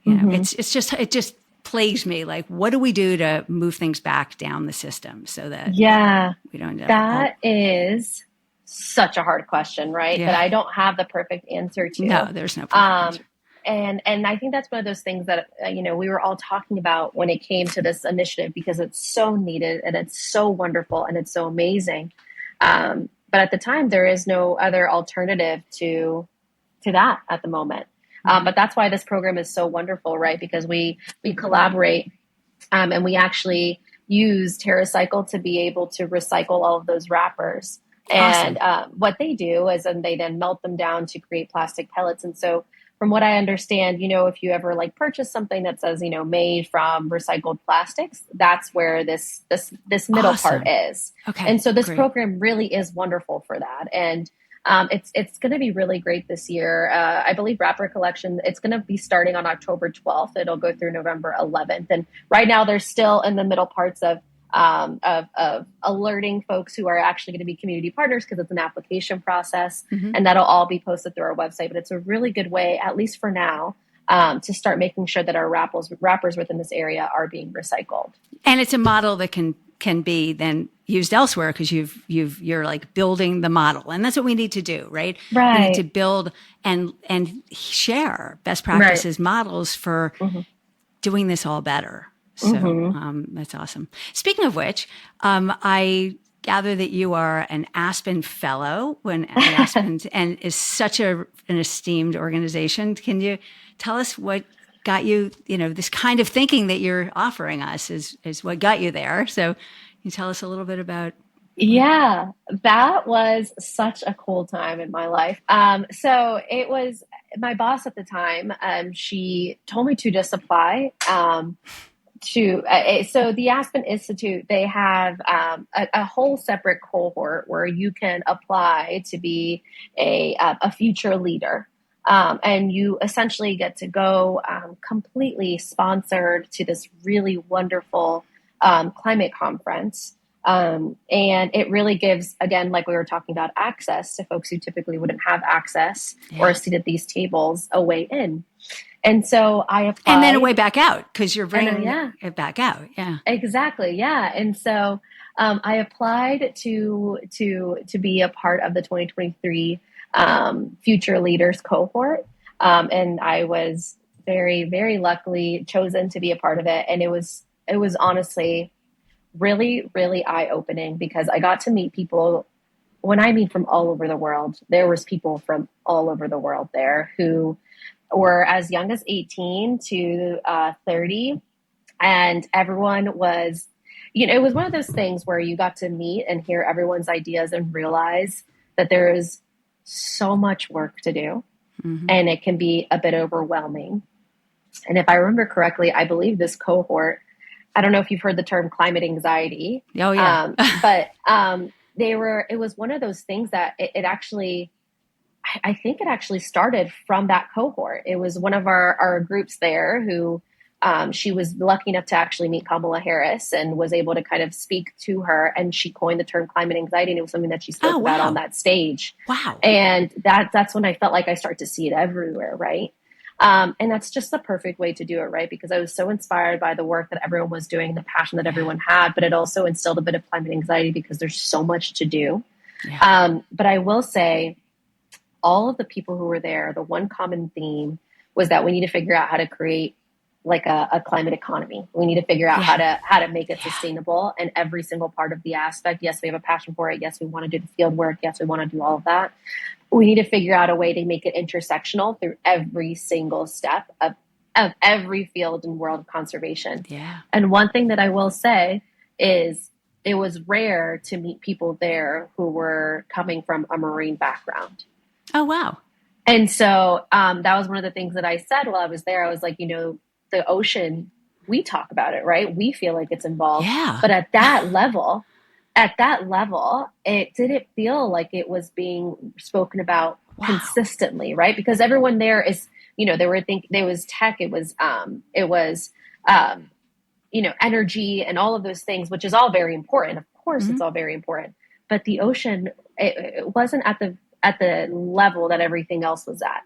[SPEAKER 1] it just plagues me. What do we do to move things back down the system so that we don't end up
[SPEAKER 3] that is such a hard question, right? That I don't have the perfect answer to.
[SPEAKER 1] No, there's no perfect answer.
[SPEAKER 3] And I think that's one of those things that, we were all talking about when it came to this initiative, because it's so needed and it's so wonderful and it's so amazing. But at the time, there is no other alternative to that at the moment. But that's why this program is so wonderful, right? Because we collaborate and we actually use TerraCycle to be able to recycle all of those wrappers.
[SPEAKER 1] Awesome.
[SPEAKER 3] And what they do is they then melt them down to create plastic pellets. And so from what I understand, if you ever purchase something that says, made from recycled plastics, that's where this middle part is.
[SPEAKER 1] Okay.
[SPEAKER 3] And so this program really is wonderful for that. And it's going to be really great this year. I believe wrapper collection, it's going to be starting on October 12th. It'll go through November 11th. And right now they're still in the middle parts of alerting folks who are actually going to be community partners, because it's an application process, and that'll all be posted through our website. But it's a really good way, at least for now, to start making sure that our wrappers within this area are being recycled.
[SPEAKER 1] And it's a model that can be then used elsewhere, because you're building the model, and that's what we need to do, right?
[SPEAKER 3] Right.
[SPEAKER 1] We need to build and share best practices, models for doing this all better. So that's awesome. Speaking of which, I gather that you are an Aspen Fellow at Aspen, and is such an esteemed organization. Can you tell us what got you, this kind of thinking that you're offering us is what got you there? So can you tell us a little bit about?
[SPEAKER 3] Yeah, that was such a cool time in my life. So it was my boss at the time. She told me to just apply. So the Aspen Institute, they have a whole separate cohort where you can apply to be a future leader. And you essentially get to go completely sponsored to this really wonderful climate conference. And it really gives, again, like we were talking about, access to folks who typically wouldn't have access or sit at these tables a way in. And so I applied.
[SPEAKER 1] And then a way back out, because you're bringing it back out. Yeah.
[SPEAKER 3] Exactly. Yeah. And so I applied to be a part of the 2023 Future Leaders cohort. And I was very, very luckily chosen to be a part of it. And it was honestly really, really eye-opening, because I got to meet people. When I mean from all over the world, there was people from all over the world there who were as young as 18 to 30. And everyone was, it was one of those things where you got to meet and hear everyone's ideas and realize that there is so much work to do, and it can be a bit overwhelming. And if I remember correctly, I believe this cohort, I don't know if you've heard the term climate anxiety.
[SPEAKER 1] Oh, yeah.
[SPEAKER 3] But it was one of those things that it actually, I think it actually started from that cohort. It was one of our groups there who she was lucky enough to actually meet Kamala Harris and was able to kind of speak to her. And she coined the term climate anxiety. And it was something that she spoke about on that stage.
[SPEAKER 1] Wow.
[SPEAKER 3] And that's when I felt like I started to see it everywhere. Right. And that's just the perfect way to do it, right? Because I was so inspired by the work that everyone was doing, the passion that everyone had, but it also instilled a bit of climate anxiety because there's so much to do. Yeah. But I will say all of the people who were there, the one common theme was that we need to figure out how to create like a climate economy. We need to figure out how to make it sustainable and every single part of the aspect. Yes, we have a passion for it. Yes, we want to do the field work. Yes, we want to do all of that. We need to figure out a way to make it intersectional through every single step of every field and world of conservation.
[SPEAKER 1] Yeah.
[SPEAKER 3] And one thing that I will say is it was rare to meet people there who were coming from a marine background.
[SPEAKER 1] Oh, wow.
[SPEAKER 3] And so that was one of the things that I said while I was there. I was like, the ocean, we talk about it, right? We feel like it's involved.
[SPEAKER 1] Yeah.
[SPEAKER 3] But at that level, it didn't feel like it was being spoken about consistently, right? Because everyone there is, there was tech, it was energy and all of those things, which is all very important. Of course, it's all very important. But the ocean, it wasn't at the level that everything else was at.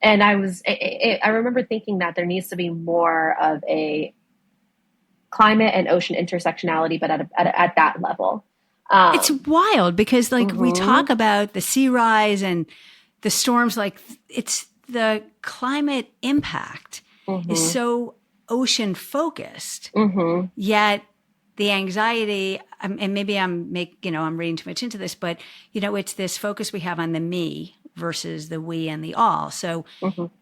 [SPEAKER 3] And I remember thinking that there needs to be more of a climate and ocean intersectionality, but at that level.
[SPEAKER 1] It's wild because we talk about the sea rise and the storms, like it's the climate impact is so ocean focused, yet the anxiety, and maybe I'm reading too much into this, but it's this focus we have on the me versus the we and the all. So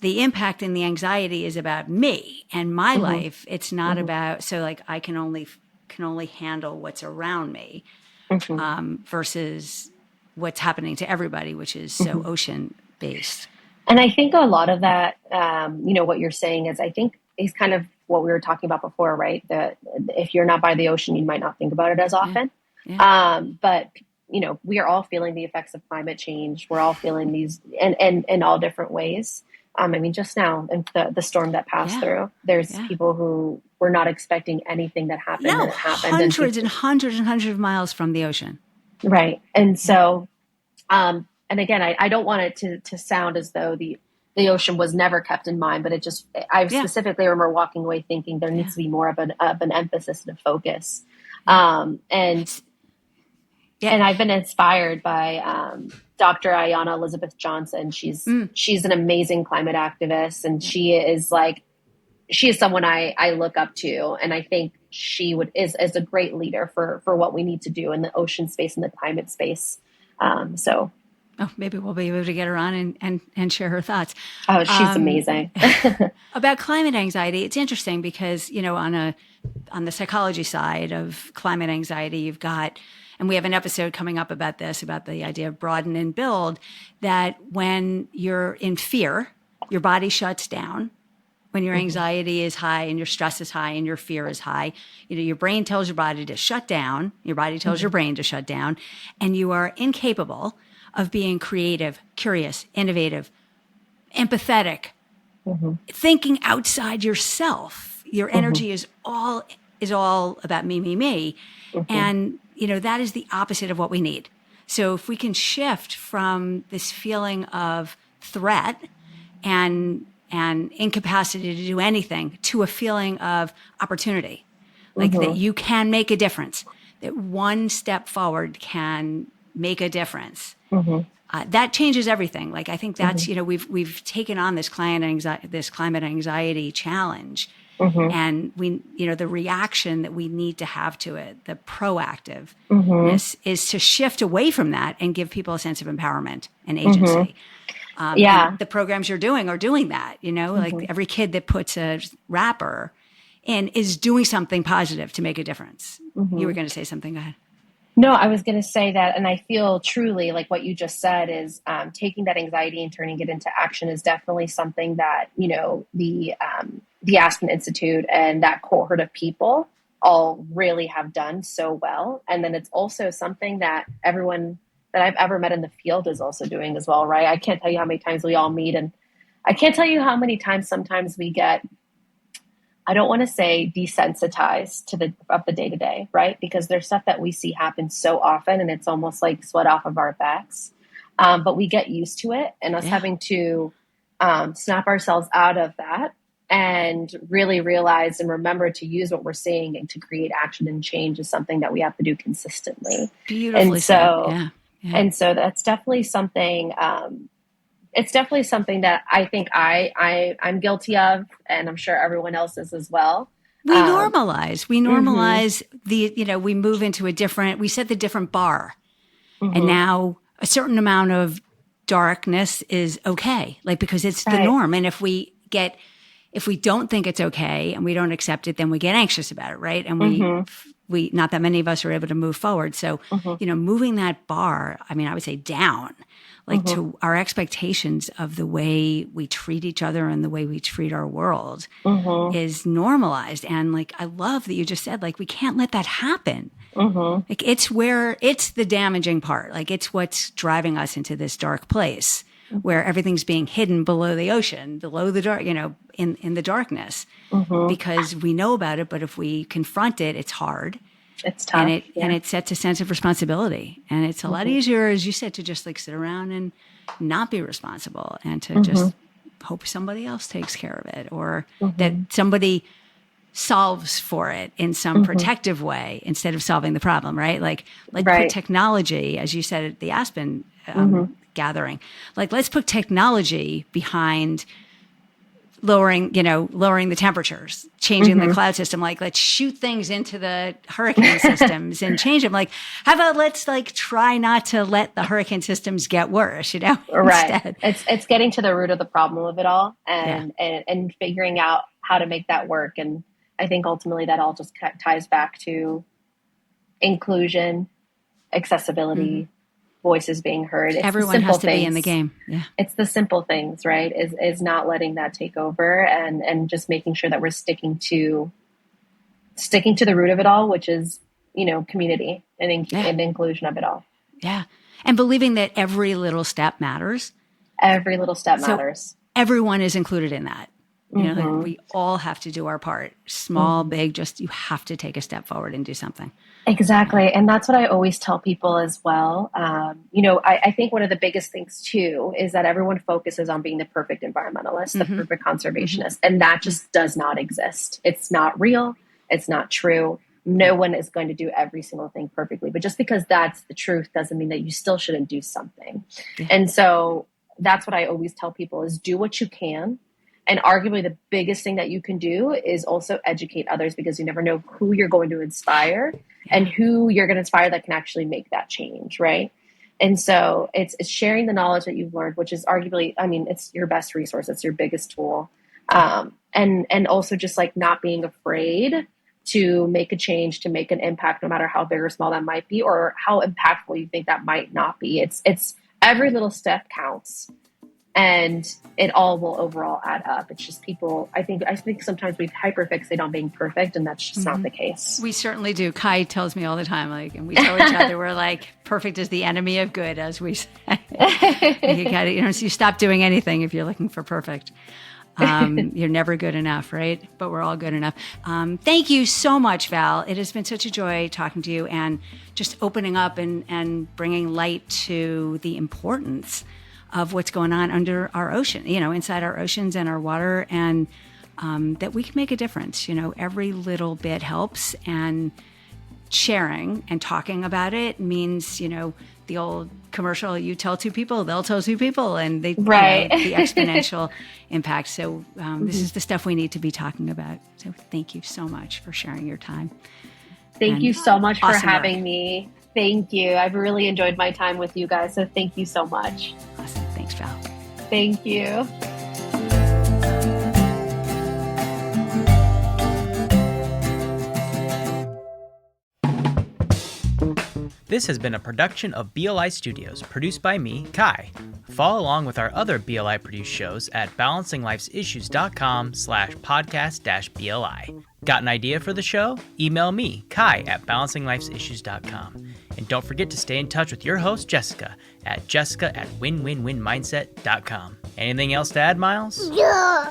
[SPEAKER 1] the impact and the anxiety is about me and my life. It's not about, so like I can only handle what's around me versus what's happening to everybody, which is so ocean based.
[SPEAKER 3] And I think a lot of that, what you're saying is, I think is kind of what we were talking about before, right? That if you're not by the ocean, you might not think about it as often. Yeah. But we are all feeling the effects of climate change. We're all feeling these in all different ways. Just now, the storm that passed through, there's people who were not expecting anything that happened.
[SPEAKER 1] No,
[SPEAKER 3] and it happened.
[SPEAKER 1] Hundreds and hundreds of miles from the ocean.
[SPEAKER 3] Right. And so, and again, I don't want it to sound as though the ocean was never kept in mind, but I specifically remember walking away thinking there needs to be more of an emphasis and a focus. And I've been inspired by Dr. Ayanna Elizabeth Johnson. She's an amazing climate activist, and she is someone I look up to, and I think she is a great leader for what we need to do in the ocean space and the climate space.
[SPEAKER 1] Maybe we'll be able to get her on and share her thoughts.
[SPEAKER 3] Oh, she's amazing.
[SPEAKER 1] About climate anxiety, it's interesting because, on the psychology side of climate anxiety, you've got, and we have an episode coming up about this, about the idea of broaden and build, that when you're in fear, your body shuts down. When your anxiety is high and your stress is high and your fear is high, your brain tells your body to shut down. Your body tells your brain to shut down, and you are incapable of being creative, curious, innovative, empathetic, thinking outside yourself. Your energy is all about me. And, that is the opposite of what we need. So if we can shift from this feeling of threat and incapacity to do anything to a feeling of opportunity, like that you can make a difference, that one step forward can make a difference. That changes everything. Like, I think that's, we've taken on this climate anxiety challenge, and we, the reaction that we need to have to it, the proactiveness is to shift away from that and give people a sense of empowerment and agency. And the programs you're doing are doing that, like every kid that puts a wrapper in is doing something positive to make a difference. You were going to say something. Go ahead.
[SPEAKER 3] No, I was going to say that, and I feel truly like what you just said is taking that anxiety and turning it into action is definitely something that, the Aspen Institute and that cohort of people all really have done so well. And then it's also something that everyone that I've ever met in the field is also doing as well, right? I can't tell you how many times we all meet, and I can't tell you how many times sometimes we get I don't want to say desensitized to the day-to-day, right? Because there's stuff that we see happen so often and it's almost like sweat off of our backs. But we get used to it, and us having to snap ourselves out of that and really realize and remember to use what we're seeing and to create action and change is something that we have to do consistently.
[SPEAKER 1] Beautifully said.
[SPEAKER 3] And so that's definitely something, it's definitely something that I think I'm guilty of, and I'm sure everyone else is as well.
[SPEAKER 1] We normalize we move into we set the different bar, and now a certain amount of darkness is okay, like, because it's the norm. And if we don't think it's okay and we don't accept it, then we get anxious about it. Right. And we not that many of us are able to move forward. So, moving that bar, I mean, I would say down, like to our expectations of the way we treat each other and the way we treat our world is normalized. And like, I love that you just said, like, we can't let that happen. Like, it's the damaging part. Like, it's what's driving us into this dark place where everything's being hidden below the ocean, below the dark, in the darkness, because we know about it. But if we confront it, it's hard.
[SPEAKER 3] It's tough.
[SPEAKER 1] And it sets a sense of responsibility. And it's a lot easier, as you said, to just like sit around and not be responsible and to just hope somebody else takes care of it, or that somebody solves for it in some protective way instead of solving the problem, right? Like put technology, as you said at the Aspen gathering, like, let's put technology behind lowering the temperatures, changing the cloud system. Like, let's shoot things into the hurricane systems and change them. Like, how about let's try not to let the hurricane systems get worse,
[SPEAKER 3] Right. It's getting to the root of the problem of it all and figuring out how to make that work. And I think ultimately that all just ties back to inclusion, accessibility, voices being heard. It's
[SPEAKER 1] everyone has to be in the game. Yeah.
[SPEAKER 3] It's the simple things, right? Is not letting that take over and just making sure that we're sticking to the root of it all, which is, community and inclusion of it all.
[SPEAKER 1] Yeah. And believing that every little step matters.
[SPEAKER 3] Every little step matters.
[SPEAKER 1] Everyone is included in that. Like, we all have to do our part, small, big, just you have to take a step forward and do something.
[SPEAKER 3] Exactly. And that's what I always tell people as well. I think one of the biggest things too is that everyone focuses on being the perfect environmentalist, the perfect conservationist, and that just does not exist. It's not real. It's not true. No one is going to do every single thing perfectly, but just because that's the truth doesn't mean that you still shouldn't do something. Yeah. And so that's what I always tell people is do what you can. And arguably the biggest thing that you can do is also educate others, because you never know who you're going to inspire and who you're going to inspire that can actually make that change, right? And so it's sharing the knowledge that you've learned, which is arguably, it's your best resource. It's your biggest tool. And also just like not being afraid to make a change, to make an impact, no matter how big or small that might be, or how impactful you think that might not be. It's every little step counts. And it all will overall add up. It's just people, I think sometimes we hyperfixate on being perfect, and that's just not the case.
[SPEAKER 1] We certainly do. Kai tells me all the time, and we tell each other, we're like, perfect is the enemy of good, as we say. You gotta, so you stop doing anything if you're looking for perfect. You're never good enough, right? But we're all good enough. Thank you so much, Val. It has been such a joy talking to you and just opening up and bringing light to the importance of what's going on under our ocean, inside our oceans and our water, and that we can make a difference. Every little bit helps, and sharing and talking about it means, the old commercial, you tell two people, they'll tell two people, and the exponential impact. So this is the stuff we need to be talking about. So thank you so much for sharing your time.
[SPEAKER 3] Thank you so much for having me. Thank you. I've really enjoyed my time with you guys. So thank you so much.
[SPEAKER 1] Awesome. Thanks, Val.
[SPEAKER 3] Thank you.
[SPEAKER 2] This has been a production of BLI Studios, produced by me, Kai. Follow along with our other BLI produced shows at balancinglifesissues.com/podcast-BLI. Got an idea for the show? Email me, Kai, at balancinglifesissues.com. And don't forget to stay in touch with your host, Jessica, at jessica@winwinwinmindset.com. Anything else to add, Miles?
[SPEAKER 4] Yeah.